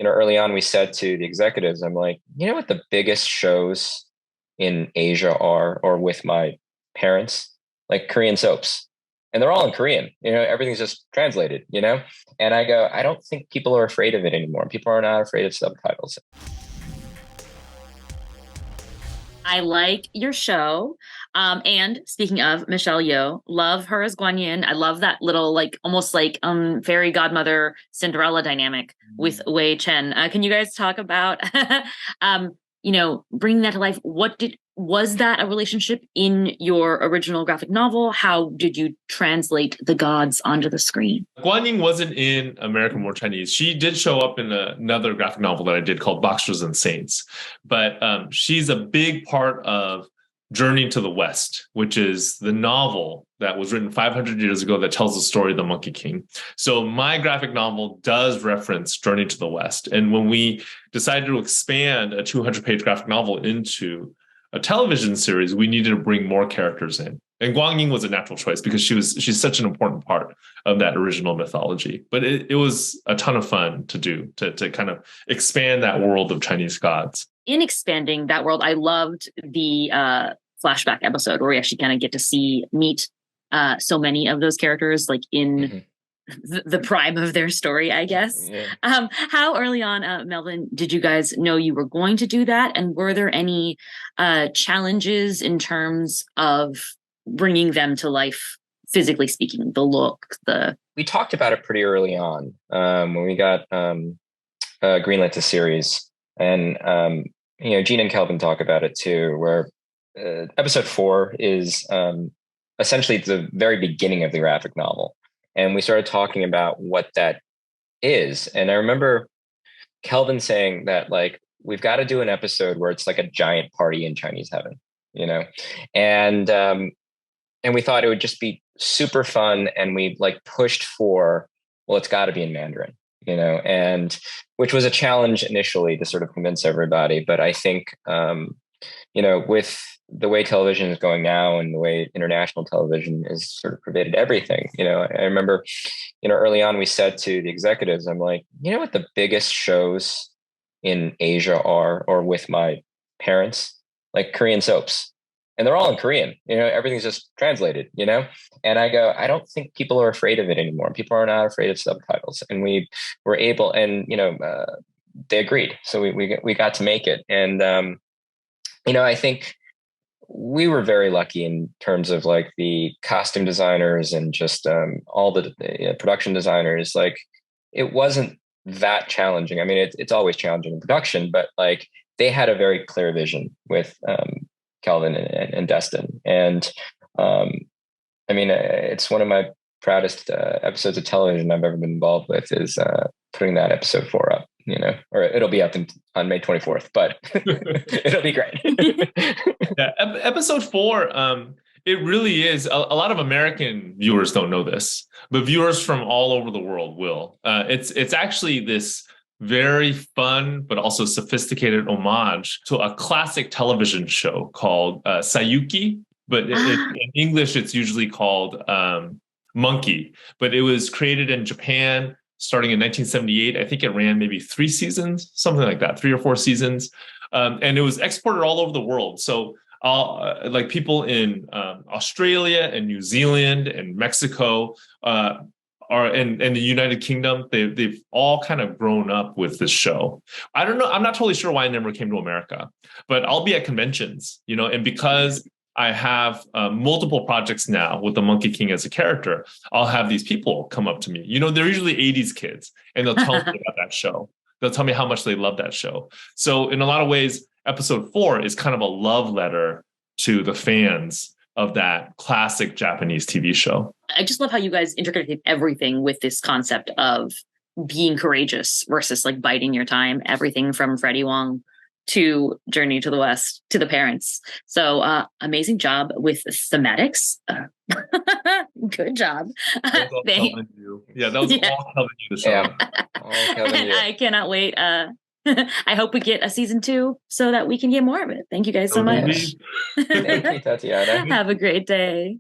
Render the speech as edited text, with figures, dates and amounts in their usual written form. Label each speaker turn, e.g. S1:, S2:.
S1: early on we said to the executives, I'm like, you know what the biggest shows in Asia are, or with my parents, like Korean soaps. And they're all in Korean, everything's just translated. And I go, I don't think people are afraid of it anymore. People are not afraid of subtitles.
S2: I like your show. And speaking of Michelle Yeoh, love her as Guan Yin. I love that little like almost like fairy godmother Cinderella dynamic with Wei Chen. Can you guys talk about bringing that to life? Was that a relationship in your original graphic novel? How did you translate the gods onto the screen?
S3: Guan Ying wasn't in American War Chinese. She did show up in another graphic novel that I did called Boxers and Saints. But she's a big part of Journey to the West, which is the novel that was written 500 years ago that tells the story of the Monkey King. So my graphic novel does reference Journey to the West. And when we decided to expand a 200-page graphic novel into a television series, we needed to bring more characters in. And Guang Ying was a natural choice because she's such an important part of that original mythology. But it was a ton of fun to do, to kind of expand that world of Chinese gods.
S2: In expanding that world, I loved the flashback episode where we actually kind of get to meet so many of those characters like in the prime of their story, I guess.
S1: Yeah.
S2: How early on, Melvin, did you guys know you were going to do that? And were there any challenges in terms of bringing them to life, physically speaking, the look,
S1: We talked about it pretty early on when we got greenlit to series. And, Gene and Kelvin talk about it too, where episode 4 is essentially the very beginning of the graphic novel. And we started talking about what that is. And I remember Kelvin saying that, like, we've got to do an episode where it's like a giant party in Chinese heaven, and we thought it would just be super fun. And we like pushed for, well, it's got to be in Mandarin, and which was a challenge initially to sort of convince everybody. But I think, with the way television is going now and the way international television has sort of pervaded everything, I remember, early on we said to the executives, I'm like, you know what the biggest shows in Asia are, or with my parents, like Korean soaps. And they're all in Korean, everything's just translated. And I go, I don't think people are afraid of it anymore. People are not afraid of subtitles. And we were able, and, they agreed. So we got to make it. And, I think we were very lucky in terms of like the costume designers and just all the production designers. Like, it wasn't that challenging. I mean, it's always challenging in production, but like they had a very clear vision with Calvin and Destin. And it's one of my proudest episodes of television I've ever been involved with is putting that episode 4 up, or it'll be up on May 24th, but it'll be great.
S3: Yeah, episode 4, it really is. A lot of American viewers don't know this, but viewers from all over the world will. It's actually this very fun, but also sophisticated homage to a classic television show called Sayuki, but in English, it's usually called Monkey. But it was created in Japan starting in 1978. I think it ran maybe 3 seasons, something like that, 3 or 4 seasons. And it was exported all over the world. So like people in Australia and New Zealand and Mexico and the United Kingdom, they've all kind of grown up with this show. I don't know. I'm not totally sure why it never came to America, but I'll be at conventions, and because I have multiple projects now with the Monkey King as a character, I'll have these people come up to me. They're usually 80s kids, and they'll tell me about that show. They'll tell me how much they love that show. So in a lot of ways, episode 4 is kind of a love letter to the fans of that classic Japanese TV show.
S2: I just love how you guys integrated everything with this concept of being courageous versus like biding your time. Everything from Freddie Wong to Journey to the West to the parents. So amazing job with thematics. Good job.
S3: That was all Kelvin you. Yeah, that was all Kelvin you, the show. Yeah.
S2: I cannot wait. I hope we get a season 2 so that we can get more of it. Thank you guys so much.
S1: Thank you, Tatiana.
S2: Have a great day.